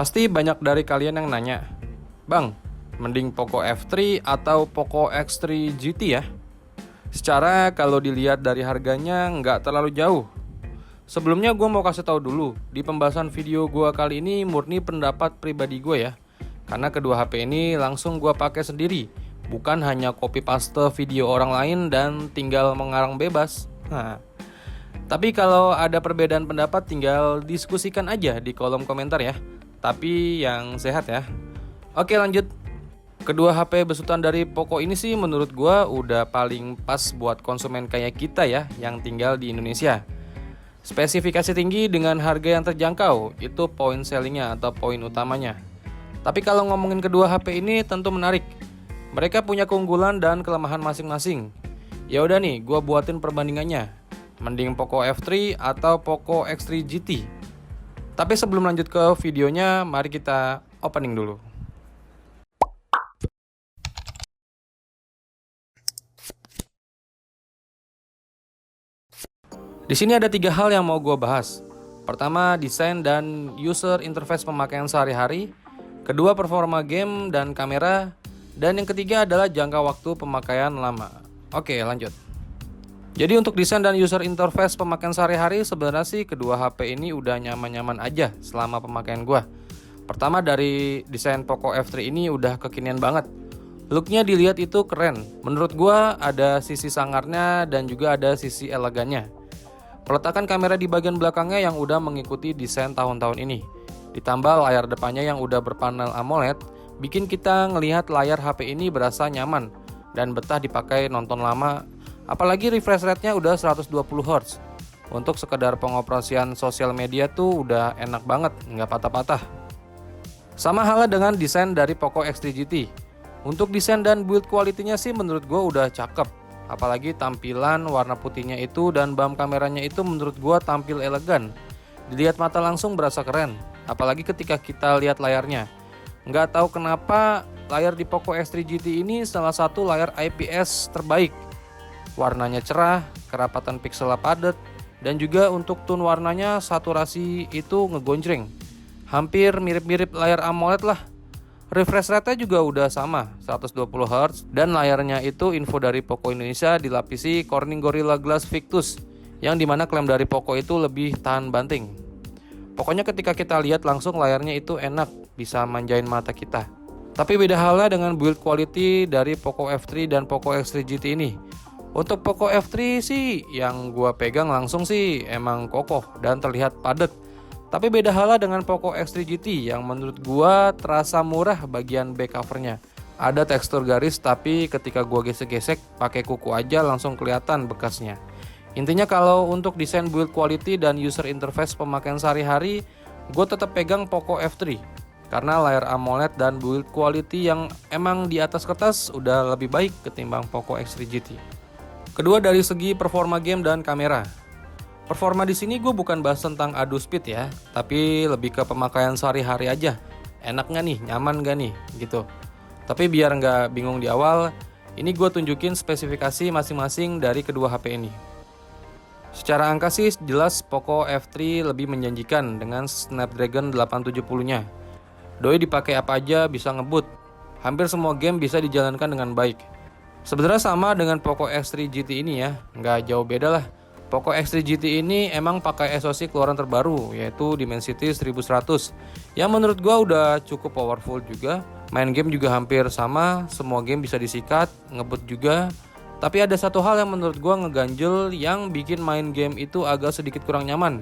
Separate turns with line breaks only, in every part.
Pasti banyak dari kalian yang nanya, "Bang, mending Poco F3 atau Poco X3 GT ya?" Secara kalau dilihat dari harganya nggak terlalu jauh. Sebelumnya gue mau kasih tahu dulu, di pembahasan video gue kali ini murni pendapat pribadi gue ya. Karena kedua HP ini langsung gue pakai sendiri, bukan hanya copy paste video orang lain dan tinggal mengarang bebas. Tapi kalau ada perbedaan pendapat tinggal diskusikan aja di kolom komentar ya. Tapi yang sehat ya. Oke, lanjut. Kedua HP besutan dari Poco ini sih menurut gua udah paling pas buat konsumen kayak kita ya yang tinggal di Indonesia. Spesifikasi tinggi dengan harga yang terjangkau, itu poin sellingnya atau poin utamanya. Tapi kalau ngomongin kedua HP ini tentu menarik. Mereka punya keunggulan dan kelemahan masing-masing. Ya udah nih, gua buatin perbandingannya. Mending Poco F3 atau Poco X3 GT. Tapi sebelum lanjut ke videonya, mari kita opening dulu. Di sini ada 3 hal yang mau gue bahas. Pertama, desain dan user interface pemakaian sehari-hari. Kedua, performa game dan kamera. Dan yang ketiga adalah jangka waktu pemakaian lama. Oke, lanjut. Jadi untuk desain dan user interface pemakaian sehari-hari, sebenarnya sih kedua HP ini udah nyaman-nyaman aja selama pemakaian gue. Pertama, dari desain Poco F3 ini udah kekinian banget. Looknya dilihat itu keren. Menurut gue ada sisi sangarnya dan juga ada sisi elegannya. Peletakan kamera di bagian belakangnya yang udah mengikuti desain tahun-tahun ini. Ditambah layar depannya yang udah berpanel AMOLED, bikin kita ngelihat layar HP ini berasa nyaman dan betah dipakai nonton lama. Apalagi refresh rate-nya udah 120 Hz. Untuk sekedar pengoperasian sosial media tuh udah enak banget, nggak patah-patah. Sama halnya dengan desain dari Poco X3 GT. Untuk desain dan build quality-nya sih menurut gue udah cakep. Apalagi tampilan warna putihnya itu dan BAM kameranya itu menurut gue tampil elegan. Dilihat mata langsung berasa keren. Apalagi ketika kita lihat layarnya. Nggak tahu kenapa layar di Poco X3 GT ini salah satu layar IPS terbaik. Warnanya cerah, kerapatan pixel padat, dan juga untuk tone warnanya saturasi itu ngegonjreng. Hampir mirip-mirip layar AMOLED lah. Refresh rate-nya juga udah sama, 120 Hz, dan layarnya itu info dari Poco Indonesia dilapisi Corning Gorilla Glass Victus, yang dimana klaim dari Poco itu lebih tahan banting. Pokoknya ketika kita lihat langsung layarnya itu enak, bisa manjain mata kita. Tapi beda halnya dengan build quality dari Poco F3 dan Poco X3 GT ini. Untuk Poco F3 sih yang gua pegang langsung sih emang kokoh dan terlihat padat. Tapi beda halnya dengan Poco X3 GT yang menurut gua terasa murah bagian back covernya. Ada tekstur garis tapi ketika gua gesek-gesek pakai kuku aja langsung kelihatan bekasnya. Intinya kalau untuk desain build quality dan user interface pemakaian sehari-hari, gua tetap pegang Poco F3. Karena layar AMOLED dan build quality yang emang di atas kertas udah lebih baik ketimbang Poco X3 GT. Kedua dari segi performa game dan kamera. Performa di sini gue bukan bahas tentang adu speed ya, tapi lebih ke pemakaian sehari-hari aja. Enak nggak nih, nyaman nggak nih, gitu. Tapi biar nggak bingung di awal, ini gue tunjukin spesifikasi masing-masing dari kedua HP ini. Secara angka sih jelas Poco F3 lebih menjanjikan dengan Snapdragon 870-nya. Doi dipakai apa aja bisa ngebut. Hampir semua game bisa dijalankan dengan baik. Sebenarnya sama dengan Poco X3 GT ini ya, nggak jauh beda lah. Poco X3 GT ini emang pakai SoC keluaran terbaru, yaitu Dimensity 1100, yang menurut gua udah cukup powerful juga. Main game juga hampir sama, semua game bisa disikat, ngebut juga. Tapi ada satu hal yang menurut gua ngeganjel yang bikin main game itu agak sedikit kurang nyaman.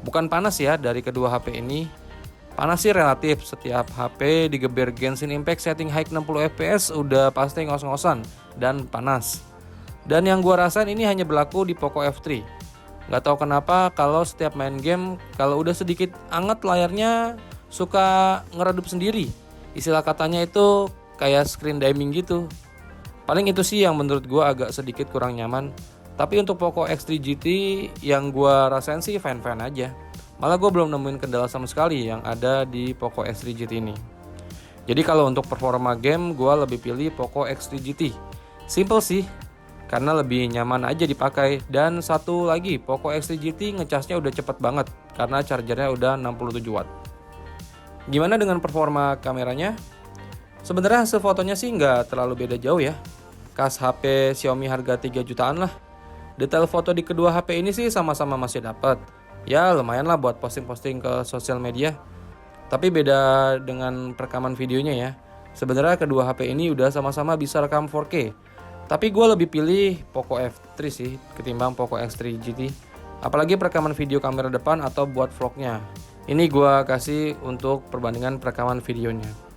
Bukan panas ya dari kedua HP ini. Panas sih relatif, setiap HP digeber Genshin Impact setting high 60 fps udah pasti ngos-ngosan dan panas. Dan yang gua rasain ini hanya berlaku di Poco F3. Gak tahu kenapa kalau setiap main game, kalau udah sedikit anget layarnya suka ngeredup sendiri. Istilah katanya itu kayak screen dimming gitu. Paling itu sih yang menurut gua agak sedikit kurang nyaman. Tapi untuk Poco X3 GT yang gua rasain sih fine-fine aja. Malah gue belum nemuin kendala sama sekali yang ada di Poco X3 GT ini. Jadi kalau untuk performa game, gue lebih pilih Poco X3 GT. Simple sih, karena lebih nyaman aja dipakai. Dan satu lagi, Poco X3 GT ngecasnya udah cepet banget, karena chargernya udah 67 watt. Gimana dengan performa kameranya? Sebenarnya hasil fotonya sih nggak terlalu beda jauh ya. Kas HP Xiaomi harga 3 jutaan lah. Detail foto di kedua HP ini sih sama-sama masih dapat. Ya lumayan lah buat posting-posting ke sosial media. Tapi beda dengan perekaman videonya ya. Sebenarnya kedua HP ini udah sama-sama bisa rekam 4K. Tapi gue lebih pilih Poco F3 sih ketimbang Poco X3 GT. Apalagi perekaman video kamera depan atau buat vlognya. Ini gue kasih untuk perbandingan perekaman videonya.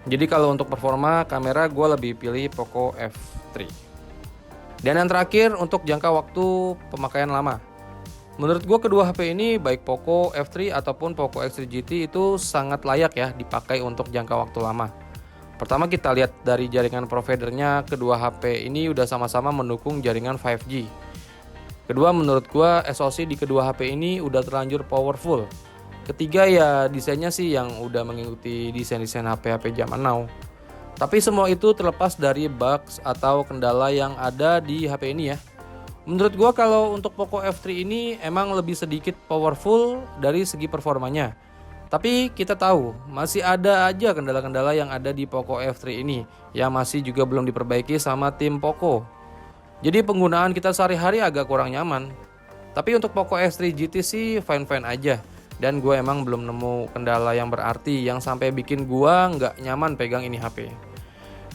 Jadi kalau untuk performa kamera gue lebih pilih Poco F3. Dan yang terakhir untuk jangka waktu pemakaian lama. Menurut gue kedua HP ini baik Poco F3 ataupun Poco X3 GT itu sangat layak ya dipakai untuk jangka waktu lama. Pertama kita lihat dari jaringan providernya, kedua HP ini udah sama-sama mendukung jaringan 5G. Kedua menurut gue SoC di kedua HP ini udah terlanjur powerful. Ketiga ya desainnya sih yang udah mengikuti desain-desain HP-HP zaman now. Tapi semua itu terlepas dari bugs atau kendala yang ada di HP ini ya. Menurut gua kalau untuk Poco F3 ini emang lebih sedikit powerful dari segi performanya. Tapi kita tahu masih ada aja kendala-kendala yang ada di Poco F3 ini yang masih juga belum diperbaiki sama tim Poco. Jadi penggunaan kita sehari-hari agak kurang nyaman. Tapi untuk Poco X3 GT sih fine-fine aja. Dan gue emang belum nemu kendala yang berarti yang sampai bikin gue nggak nyaman pegang ini HP.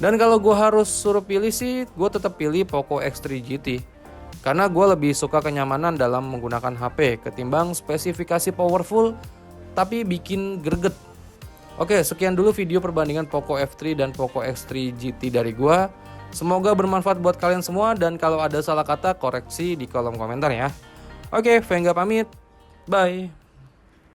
Dan kalau gue harus suruh pilih sih, gue tetap pilih Poco X3 GT. Karena gue lebih suka kenyamanan dalam menggunakan HP ketimbang spesifikasi powerful tapi bikin greget. Oke, sekian dulu video perbandingan Poco F3 dan Poco X3 GT dari gue. Semoga bermanfaat buat kalian semua, dan kalau ada salah kata koreksi di kolom komentar ya. Oke, Vengga pamit. Bye.